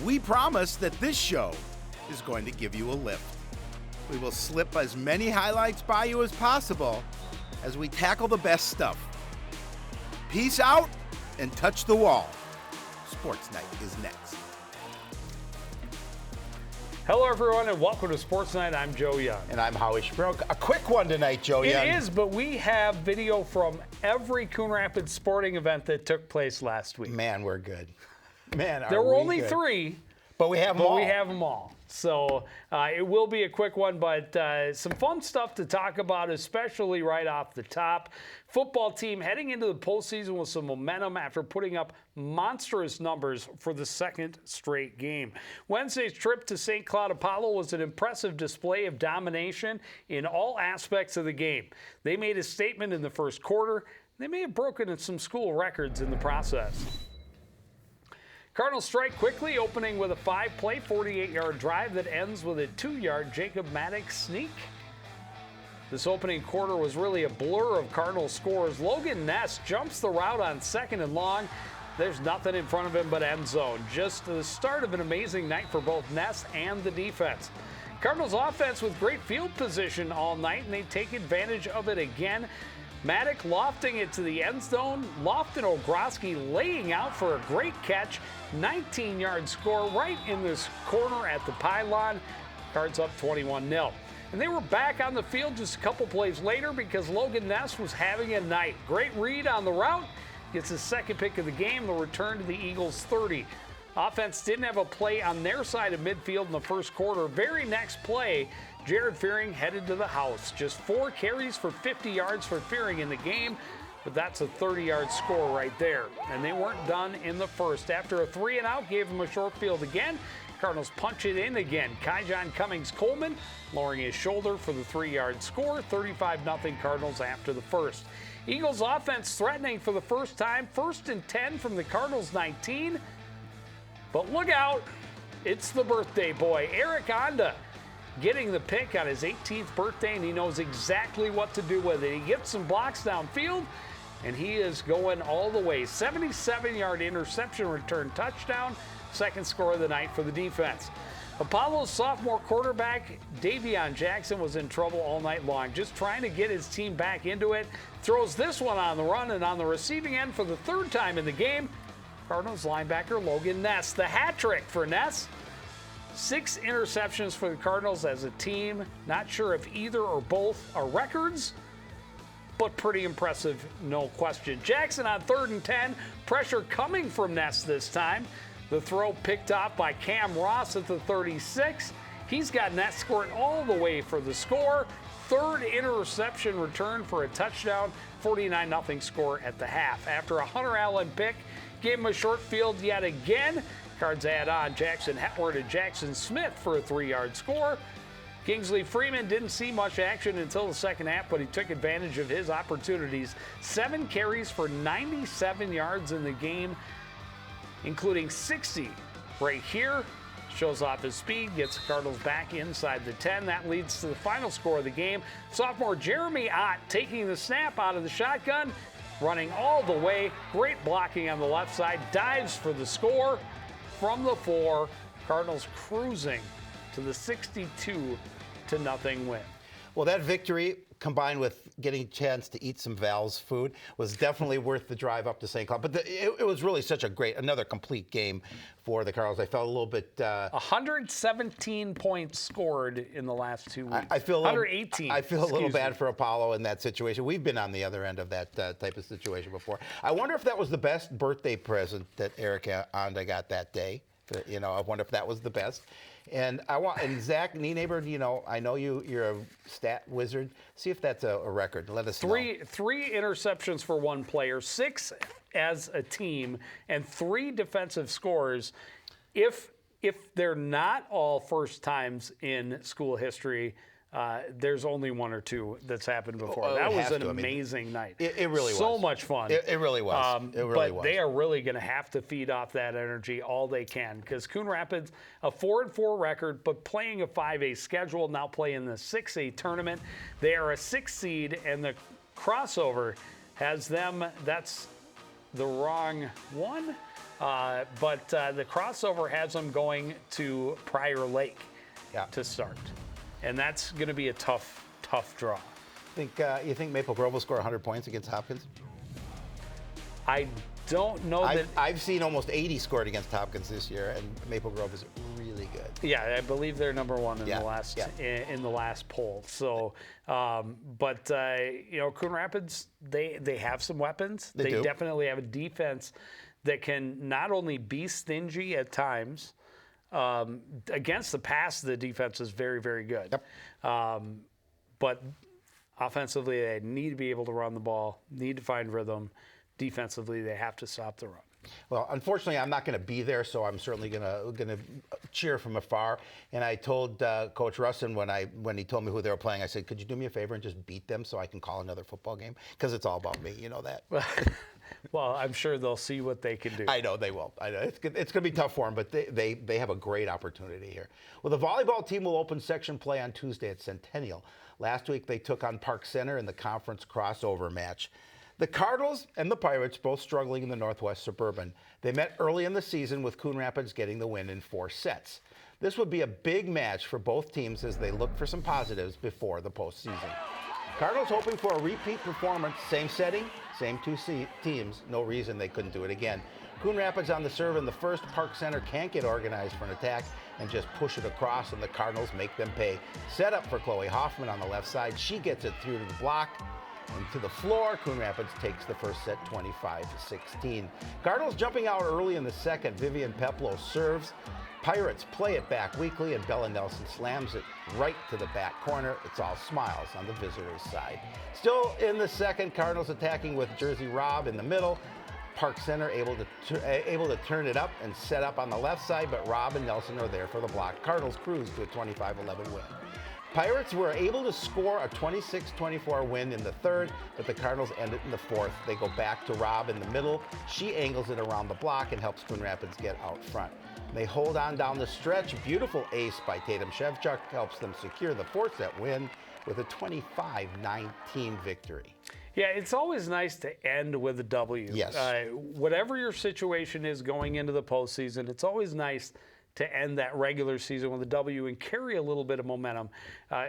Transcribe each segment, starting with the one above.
we promise that this show is going to give you a lift. We will slip as many highlights by you as possible as we tackle the best stuff. Peace out and touch the wall. Sports Night is next. Hello, everyone, and welcome to Sports Night. I'm Joe Young. And I'm Howie Shapiro. A quick one tonight, Joe Young. It is, but we have video from every Coon Rapids sporting event that took place last week. Man, we're good. Man, there were only good. 3. But we have them all. We have them all. So it will be a quick one, but some fun stuff to talk about, especially right off the top. Football team heading into the postseason with some momentum after putting up monstrous numbers for the second straight game. Wednesday's trip to St. Cloud Apollo was an impressive display of domination in all aspects of the game. They made a statement in the first quarter. They may have broken some school records in the process. Cardinals strike quickly, opening with a 5-play, 48-yard drive that ends with a 2-yard Jacob Maddox sneak. This opening quarter was really a blur of Cardinals scores. Logan Ness jumps the route on 2nd and long. There's nothing in front of him but end zone. Just the start of an amazing night for both Ness and the defense. Cardinals offense with great field position all night, and they take advantage of it again. Maddox lofting it to the end zone. Lofton Ogroski laying out for a great catch. 19-yard score right in this corner at the pylon. Cards up 21-0. And they were back on the field just a couple plays later because Logan Ness was having a night. Great read on the route. Gets his second pick of the game. The return to the Eagles 30. Offense didn't have a play on their side of midfield in the first quarter. Very next play, Jared Fearing headed to the house. Just 4 carries for 50 yards for Fearing in the game, but that's a 30-yard score right there. And they weren't done in the first. After a 3-and-out, gave him a short field again. Cardinals punch it in again. Kyjon Cummings-Coleman lowering his shoulder for the 3-yard score. 35-0 Cardinals after the first. Eagles offense threatening for the first time. 1st and 10 from the Cardinals 19. But look out, it's the birthday boy, Eric Onda, getting the pick on his 18th birthday, and he knows exactly what to do with it. He gets some blocks downfield, and he is going all the way. 77-yard interception return touchdown, second score of the night for the defense. Apollo's sophomore quarterback, Davion Jackson, was in trouble all night long, just trying to get his team back into it. Throws this one on the run, and on the receiving end for the 3rd time in the game, Cardinals linebacker Logan Ness. The hat trick for Ness. 6 interceptions for the Cardinals as a team. Not sure if either or both are records, but pretty impressive, no question. Jackson on 3rd and 10. Pressure coming from Ness this time. The throw picked off by Cam Ross at the 36. He's got Ness scoring all the way for the score. 3rd interception return for a touchdown. 49-0 score at the half. After a Hunter Allen pick, gave him a short field yet again. Cards add on Jackson Hetward and Jackson Smith for a 3-yard score. Kingsley Freeman didn't see much action until the second half, but he took advantage of his opportunities. 7 carries for 97 yards in the game, including 60 right here. Shows off his speed, gets the Cardinals back inside the 10. That leads to the final score of the game. Sophomore Jeremy Ott taking the snap out of the shotgun, running all the way. Great blocking on the left side. Dives for the score from the 4. Cardinals cruising to the 62-0 win. Well, that victory, combined with getting a chance to eat some Val's food, was definitely worth the drive up to St. Cloud. But it was really such a great, another complete game for the Cardinals. I felt a little bit... 117 points scored in the last 2 weeks. I feel 118. I feel a little bad for Apollo in that situation. We've been on the other end of that type of situation before. I wonder if that was the best birthday present that Eric Onda got that day. You know, I wonder if that was the best. And Zach Nienaber, you know, I know you're a stat wizard. See if that's a record. Let us know. Three interceptions for one player, 6 as a team, and 3 defensive scores. If they're not all first times in school history, there's only 1 or 2 that's happened before. That was an amazing night. It really was. So much fun. It really was. It really was. They are really going to have to feed off that energy all they can, because Coon Rapids, a 4-4 record, but playing a 5A schedule, now playing the 6A tournament. They are a 6 seed, and the crossover has them, that's the wrong one. but the crossover has them going to Prior Lake Yeah. to start. And that's going to be a tough draw. You think Maple Grove will score 100 points against Hopkins? I don't know that. I've seen almost 80 scored against Hopkins this year, and Maple Grove is really good. Yeah, I believe they're number one in Yeah, the last yeah. in the last poll. So, but Coon Rapids, they have some weapons. They do. Definitely have a defense that can not only be stingy at times. Against the pass, the defense is very, very good. Yep. But offensively, they need to be able to run the ball, need to find rhythm. Defensively, they have to stop the run. Well, unfortunately, I'm not going to be there, so I'm certainly going to cheer from afar. And I told Coach Russin when he told me who they were playing, I said, "Could you do me a favor and just beat them so I can call another football game? Because it's all about me, you know that." Well, I'm sure they'll see what they can do. I know they will. I know it's going to be tough for them, but they have a great opportunity here. Well, the volleyball team will open section play on Tuesday at Centennial. Last week they took on Park Center in the conference crossover match. The Cardinals and the Pirates both struggling in the Northwest Suburban. They met early in the season with Coon Rapids getting the win in 4 sets. This would be a big match for both teams as they look for some positives before the postseason. Cardinals hoping for a repeat performance, same setting, same 2 teams, no reason they couldn't do it again. Coon Rapids on the serve in the first. Park Center can't get organized for an attack and just push it across, and the Cardinals make them pay. Set up for Chloe Hoffman on the left side. She gets it through to the block and to the floor. Coon Rapids takes the first set 25-16. Cardinals jumping out early in the second. Vivian Peplow serves. Pirates play it back weakly, and Bella Nelson slams it right to the back corner. It's all smiles on the visitors' side. Still in the second, Cardinals attacking with Jersey Robb in the middle. Park Center able to turn it up and set up on the left side, but Robb and Nelson are there for the block. Cardinals cruise to a 25-11 win. Pirates were able to score a 26-24 win in the third, but the Cardinals end it in the fourth. They go back to Robb in the middle. She angles it around the block and helps Coon Rapids get out front. They hold on down the stretch. Beautiful ace by Tatum Shevchuk helps them secure the 4-set win with a 25-19 victory. Yeah, it's always nice to end with a W. Yes. Whatever your situation is going into the postseason, it's always nice to end that regular season with a W and carry a little bit of momentum.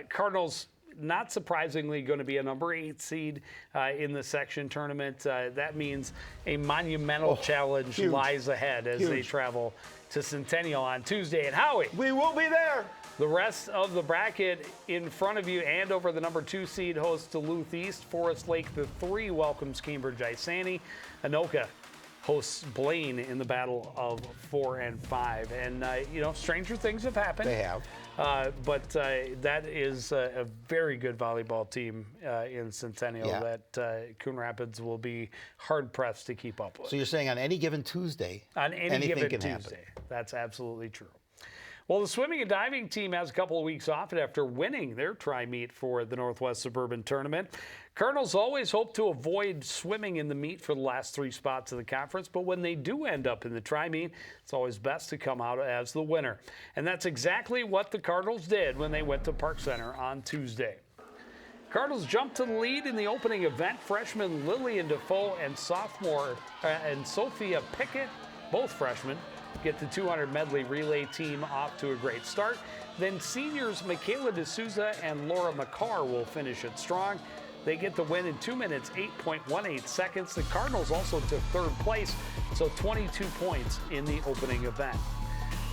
Cardinals, not surprisingly, going to be a number 8 seed in the section tournament. That means a monumental challenge huge. Lies ahead as they travel to Centennial on Tuesday. And Howie, We will be there. the rest of the bracket in front of you. Andover, the number 2 seed, hosts Duluth East. Forest Lake, the 3, welcomes Cambridge Isani. Anoka hosts Blaine in the battle of 4 and 5. And, stranger things have happened. They have. But that is a very good volleyball team in Centennial that Coon Rapids will be hard-pressed to keep up with. So you're saying on any given Tuesday, On any anything given can Tuesday. happen. That's absolutely true. Well, the swimming and diving team has a couple of weeks off after winning their tri-meet for the Northwest Suburban Tournament. Cardinals always hope to avoid swimming in the meet for the last 3 spots of the conference, but when they do end up in the tri-meet, it's always best to come out as the winner. And that's exactly what the Cardinals did when they went to Park Center on Tuesday. Cardinals jumped to the lead in the opening event. Freshmen Lillian Defoe and sophomore and Sophia Pickett, both freshmen, get the 200 medley relay team off to a great start. Then seniors Michaela D'Souza and Laura McCarr will finish it strong. They get the win in 2 minutes, 8.18 seconds. The Cardinals also took 3rd place, so 22 points in the opening event.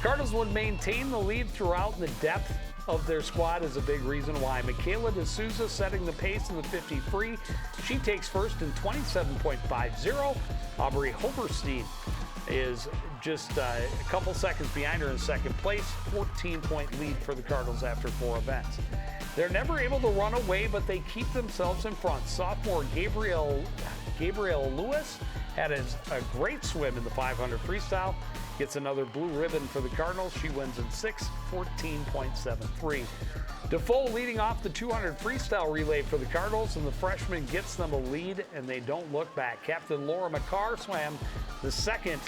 Cardinals would maintain the lead throughout, and the depth of their squad is a big reason why. Michaela D'Souza setting the pace in the 50 free. She takes first in 27.50. Aubrey Hoberstein is just a couple seconds behind her in 2nd place. 14-point lead for the Cardinals after 4 events. They're never able to run away, but they keep themselves in front. Sophomore Gabrielle Lewis had a great swim in the 500 freestyle. Gets another blue ribbon for the Cardinals. She wins in 6, 14.73. Defoe leading off the 200 freestyle relay for the Cardinals, and the freshman gets them a lead, and they don't look back. Captain Laura McCarr swam the 2nd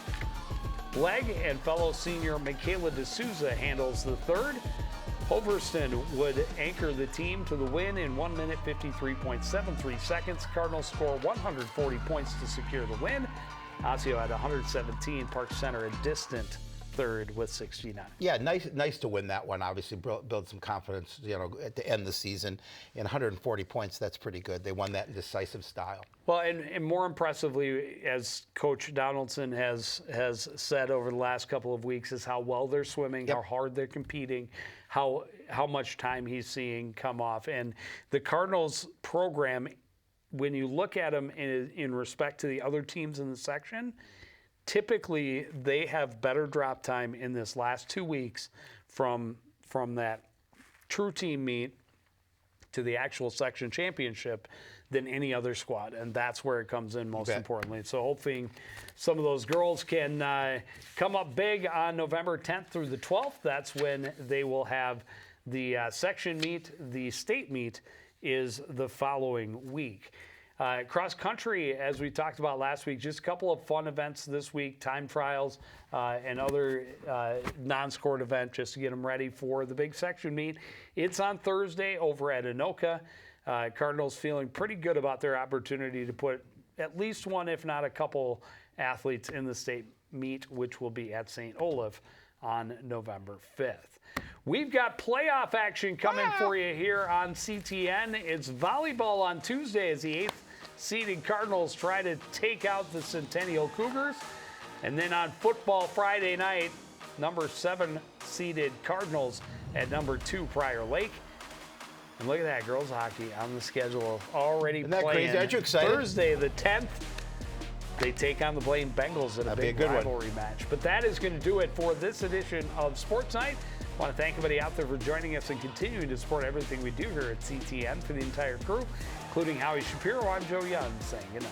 leg, and fellow senior Michaela D'Souza handles the 3rd. Hoverston would anchor the team to the win in 1 minute, 53.73 seconds. Cardinals score 140 points to secure the win. Osseo had 117. Park Center a distant third with 69. Yeah, nice to win that one. Obviously, build some confidence, at the end of the season. And 140 points, that's pretty good. They won that in decisive style. Well, and more impressively, as Coach Donaldson has said over the last couple of weeks, is how well they're swimming, how hard they're competing, how much time he's seeing come off. And the Cardinals program, when you look at them in respect to the other teams in the section, typically they have better drop time in this last 2 weeks from that true team meet to the actual section championship than any other squad, and that's where it comes in most importantly. So hoping some of those girls can come up big on November 10th through the 12th. That's when they will have the section meet. The state meet is the following week. Cross country, as we talked about last week, just a couple of fun events this week, time trials and other non-scored event just to get them ready for the big section meet. It's on Thursday over at Anoka. Cardinals feeling pretty good about their opportunity to put at least one, if not a couple, athletes in the state meet, which will be at St. Olaf on November 5th. We've got playoff action coming for you here on CTN. It's volleyball on Tuesday as the 8th seeded Cardinals try to take out the Centennial Cougars. And then on football Friday night, number 7 seeded Cardinals at number 2 Prior Lake. And look at that, girls hockey on the schedule already Isn't that playing. crazy? Aren't you excited? Thursday the 10th. They take on the Blaine Bengals in a That'd be a big good rivalry match. But that is going to do it for this edition of Sports Night. I want to thank everybody out there for joining us and continuing to support everything we do here at CTN. For the entire crew, including Howie Shapiro, I'm Joe Young saying good night.